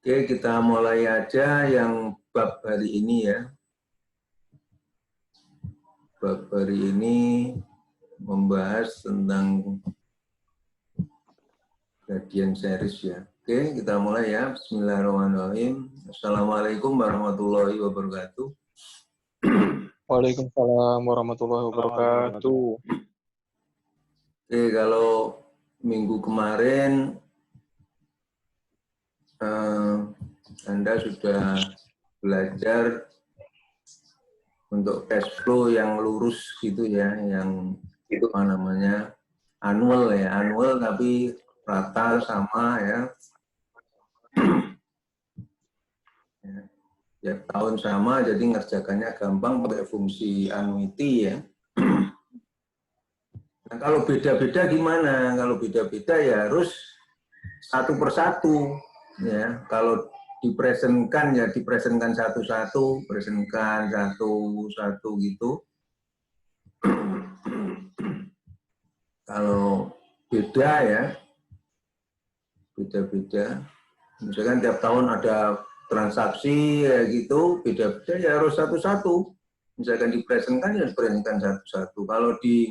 Oke, kita mulai aja yang bab hari ini ya. Bab hari ini membahas tentang gradient series ya. Oke, kita mulai ya. Bismillahirrahmanirrahim. Assalamualaikum warahmatullahi wabarakatuh. Waalaikumsalam warahmatullahi wabarakatuh. Oke, kalau minggu kemarin Anda sudah belajar untuk cash flow yang lurus gitu ya, yang apa namanya annual ya, annual tapi rata sama ya. Tiap tahun sama, jadi ngerjakannya gampang pakai fungsi annuity ya. Nah, kalau beda-beda gimana? Kalau beda-beda ya harus satu persatu ya. Kalau dipresentkan ya dipresentkan satu-satu, presentkan satu-satu gitu. Kalau beda ya, beda-beda. Misalkan tiap tahun ada transaksi ya gitu, beda-beda ya harus satu-satu. Misalkan dipresentkan ya dipresentkan satu-satu. Kalau di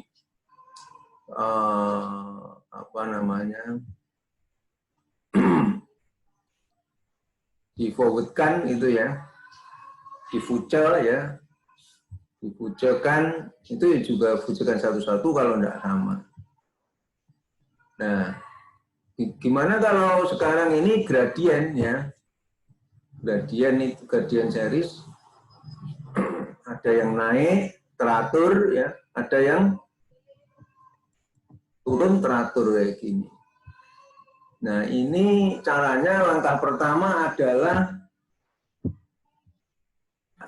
apa namanya di forwardkan itu ya, di future ya, difucerkan itu juga fucerkan satu-satu kalau tidak sama. Nah, gimana kalau sekarang ini gradien ya, gradien itu gradient series, ada yang naik teratur ya, ada yang turun teratur kayak gini. Nah, ini caranya langkah pertama adalah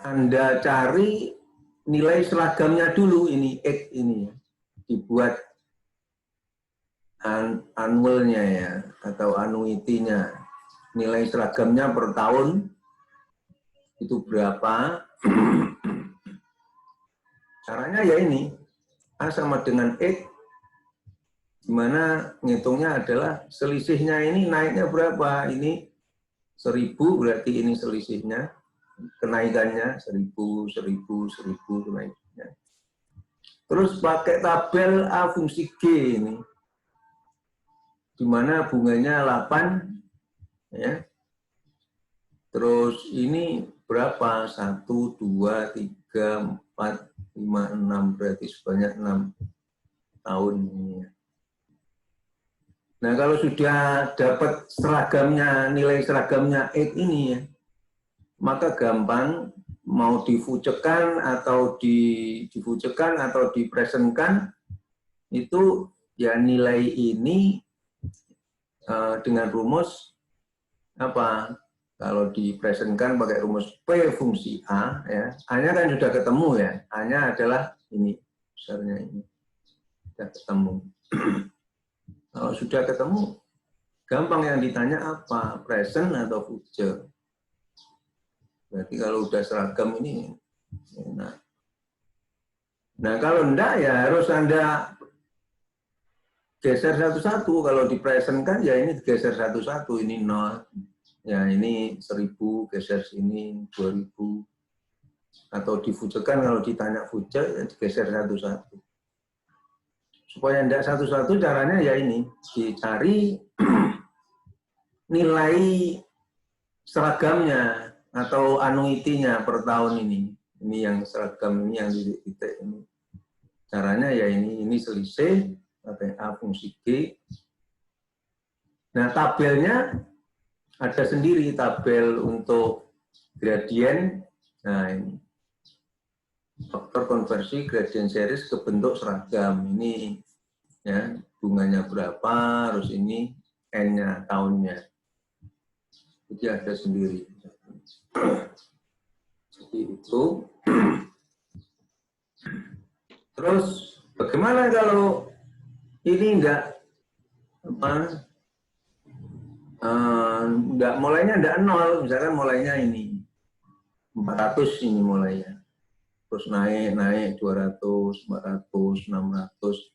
Anda cari nilai seragamnya dulu ini, X ini ya. Dibuat annualnya ya, atau annuity-nya. Nilai seragamnya per tahun itu berapa. Caranya ya ini, A sama dengan X, dimana ngitungnya adalah selisihnya ini naiknya berapa, ini 1000 berarti ini selisihnya, kenaikannya 1000, 1000, 1000 kenaikannya. Terus pakai tabel A fungsi G ini, dimana bunganya 8, ya. Terus ini berapa? 1, 2, 3, 4, 5, 6, berarti sebanyak 6 tahun ini ya. Nah, kalau sudah dapat seragamnya, nilai seragamnya X ini ya, maka gampang mau difucerkan atau difucerkan atau dipresentkan itu ya nilai ini dengan rumus apa? Kalau dipresentkan pakai rumus P fungsi A ya, A-nya kan sudah ketemu ya, A-nya adalah ini, besarnya ini sudah ketemu. Kalau sudah ketemu, gampang yang ditanya apa? Present atau future? Berarti kalau udah seragam ini enak. Nah, kalau enggak ya harus Anda geser satu-satu. Kalau di present kan ya ini geser satu-satu. Ini 0. Ya ini 1000, geser sini 2000. Atau difucerkan kalau ditanya future, ya digeser satu-satu. Supaya enggak satu-satu caranya ya ini. Dicari nilai seragamnya atau annuity-nya per tahun ini. Ini yang seragam ini yang titik ini. Caranya ya ini selisih pakai A fungsi G. Nah, tabelnya ada sendiri tabel untuk gradient. Nah, ini faktor konversi gradient series ke bentuk seragam. Ini ya, bunganya berapa, harus ini N-nya tahunnya. Jadi ada sendiri. Jadi itu. Terus bagaimana kalau ini enggak mulainya enggak 0, misalkan mulainya ini 400 ini mulainya. Terus naik 200, 400, 600.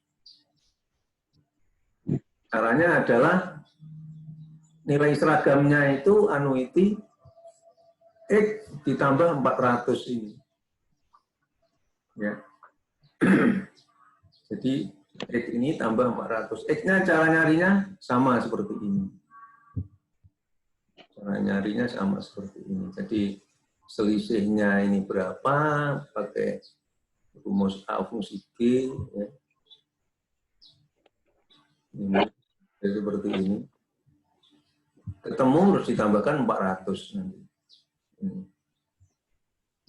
Caranya adalah nilai seragamnya itu annuity X ditambah 400 ini. Ya. Jadi X ini tambah 400. X-nya cara nyarinya sama seperti ini. Cara nyarinya sama seperti ini. Jadi selisihnya ini berapa, pakai rumus A fungsi G. Ya. Ini seperti ini. Ketemu harus ditambahkan 400 nanti.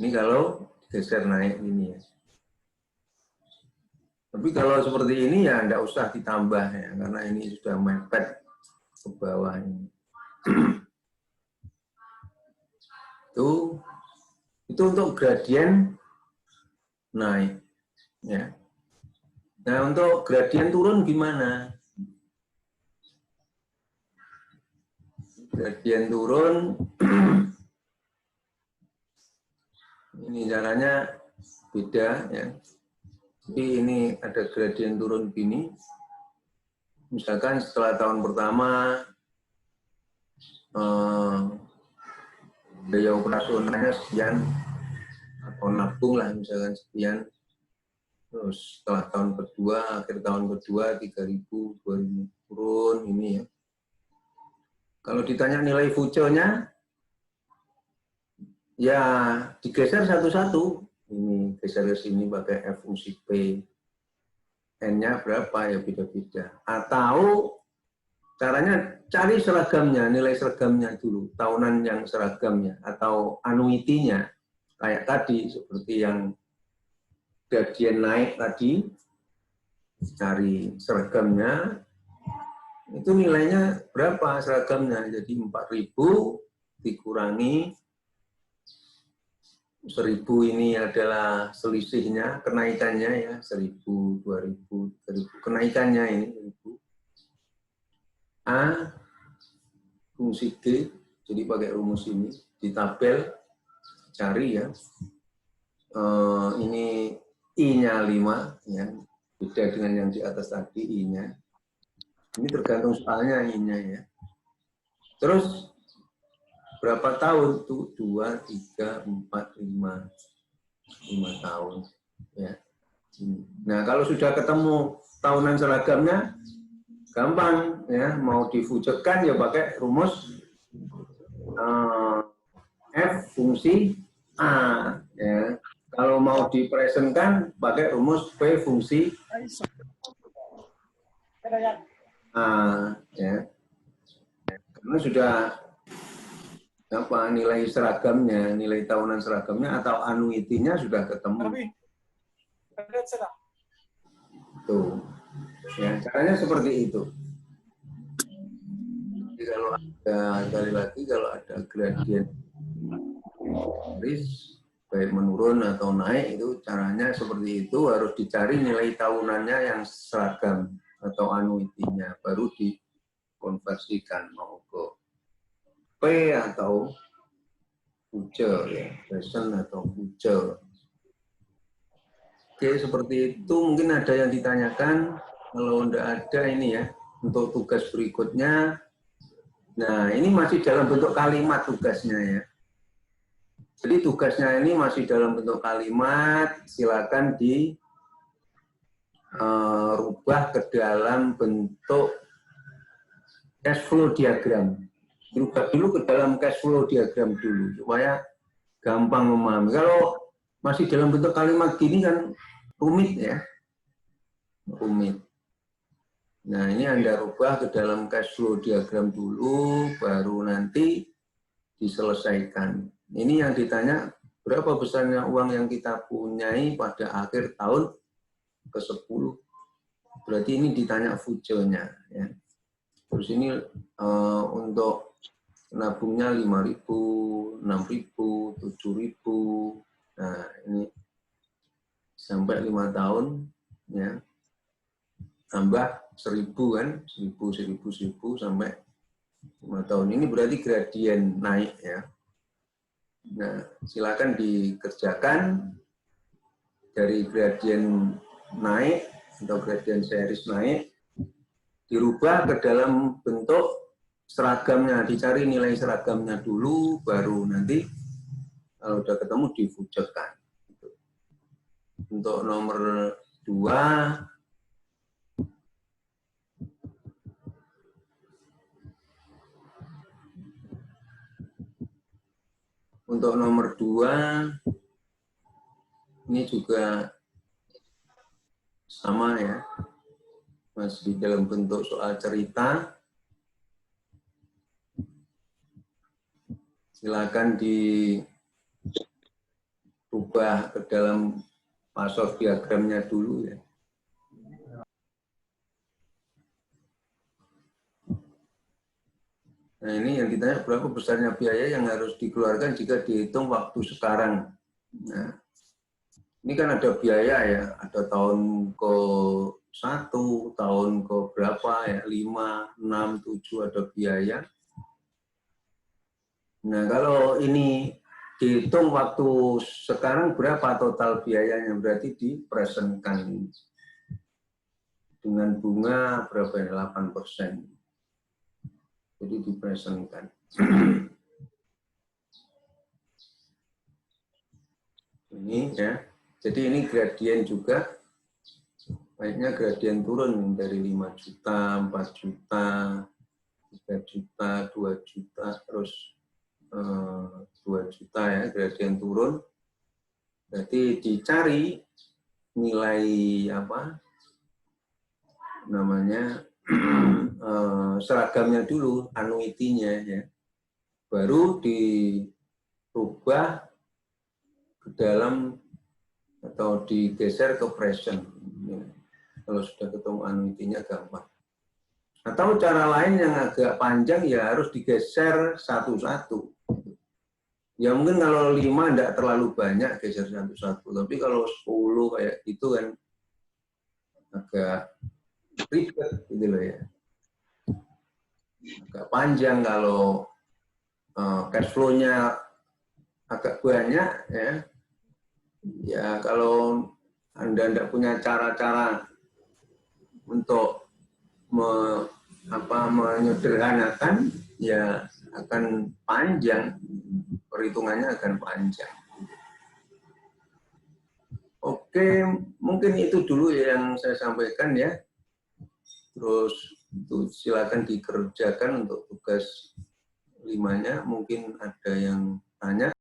Ini kalau geser naik ini ya. Tapi kalau seperti ini ya enggak usah ditambah ya, karena ini sudah mepet ke bawah ini. Itu untuk gradien naik ya. Nah, untuk gradien turun gimana? Gradien turun ini caranya beda ya. Jadi ini ada gradien turun gini. Misalkan setelah tahun pertama biaya operasionalnya sekian, atau nabung lah misalkan sekian. Terus setelah tahun kedua, akhir tahun kedua 3.000, 2.000 turun ini ya. Kalau ditanya nilai future-nya, ya digeser satu-satu. Ini geser ke sini pakai F fungsi P. N-nya berapa ya beda-beda. Atau caranya cari seragamnya, nilai seragamnya dulu, tahunan yang seragamnya atau annuity-nya. Kayak tadi seperti yang gradien naik tadi, cari seragamnya, itu nilainya berapa seragamnya? Jadi 4.000 dikurangi 1.000 ini adalah selisihnya, kenaikannya ya, 1.000, 2.000, 3.000, kenaikannya ini 1.000. A fungsi G, jadi pakai rumus ini, di tabel cari ya, ini I-nya 5, ya, beda dengan yang di atas tadi I-nya. Ini tergantung soalnya I-nya ya. Terus berapa tahun tuh? 2, 3, 4, 5 tahun ya. Nah, kalau sudah ketemu tahunan seragamnya gampang ya, mau difuturkan ya pakai rumus F fungsi A ya. Kalau mau dipresentkan pakai rumus P fungsi A ya. Karena sudah apa nilai seragamnya, nilai tahunan seragamnya atau annuity-nya sudah ketemu. Tuh. Ya, caranya seperti itu. Jadi kalau ada, sekali lagi kalau ada gradien garis baik menurun atau naik, itu caranya seperti itu, harus dicari nilai tahunannya yang seragam atau annuity-nya, baru dikonversikan mau ke P atau future ya, present atau future. Oke, seperti itu. Mungkin ada yang ditanyakan. Kalau tidak ada ini ya, untuk tugas berikutnya. Nah, ini masih dalam bentuk kalimat tugasnya ya. Jadi tugasnya ini masih dalam bentuk kalimat, silakan dirubah ke dalam bentuk cash flow diagram. Dirubah dulu ke dalam cash flow diagram dulu, supaya gampang memahami. Kalau masih dalam bentuk kalimat gini kan rumit ya. Rumit. Nah, ini Anda rubah ke dalam cash flow diagram dulu, baru nanti diselesaikan. Ini yang ditanya, berapa besarnya uang yang kita punyai pada akhir tahun ke-10. Berarti ini ditanya future-nya. Ya. Terus ini untuk nabungnya 5.000, 6.000, 7.000. Nah, ini sampai 5 tahun ya. Tambah 1.000 kan, 1.000 sampai 5 tahun. Ini berarti gradien naik ya. Nah, silakan dikerjakan dari gradien naik atau gradien series naik dirubah ke dalam bentuk seragamnya, dicari nilai seragamnya dulu, baru nanti kalau udah ketemu diwujudkan. Untuk nomor 2, untuk nomor 2 ini juga sama ya, masih dalam bentuk soal cerita. Silakan dirubah ke dalam Pasov diagramnya dulu ya. Nah ini yang ditanya berapa besarnya biaya yang harus dikeluarkan jika dihitung waktu sekarang. Nah, ini kan ada biaya ya, ada tahun ke-1, tahun ke berapa ya, 5, 6, 7 ada biaya. Nah kalau ini dihitung waktu sekarang berapa total biayanya, berarti dipresentkan dengan bunga berapa ya, 8%. Jadi dipresentkan. Ini ya. Jadi ini gradien juga. Baiknya gradien turun dari 5 juta, 4 juta, 3 juta, 2 juta, terus 2 juta ya, gradien turun. Berarti dicari nilai apa namanya seragamnya dulu, anuitinya ya, baru dirubah ke dalam atau digeser ke present. Kalau sudah ketemu anuitinya gampang. Atau cara lain yang agak panjang ya harus digeser satu-satu. Ya mungkin kalau 5 tidak terlalu banyak geser satu-satu, tapi kalau 10 kayak itu kan agak ribet gitu loh ya. Agak panjang kalau cash flow-nya agak banyak ya. Ya kalau Anda tidak punya cara-cara untuk menyederhanakan, ya akan panjang, perhitungannya akan panjang. Oke, mungkin itu dulu yang saya sampaikan ya. Terus itu silakan dikerjakan untuk tugas 5-nya. Mungkin ada yang tanya.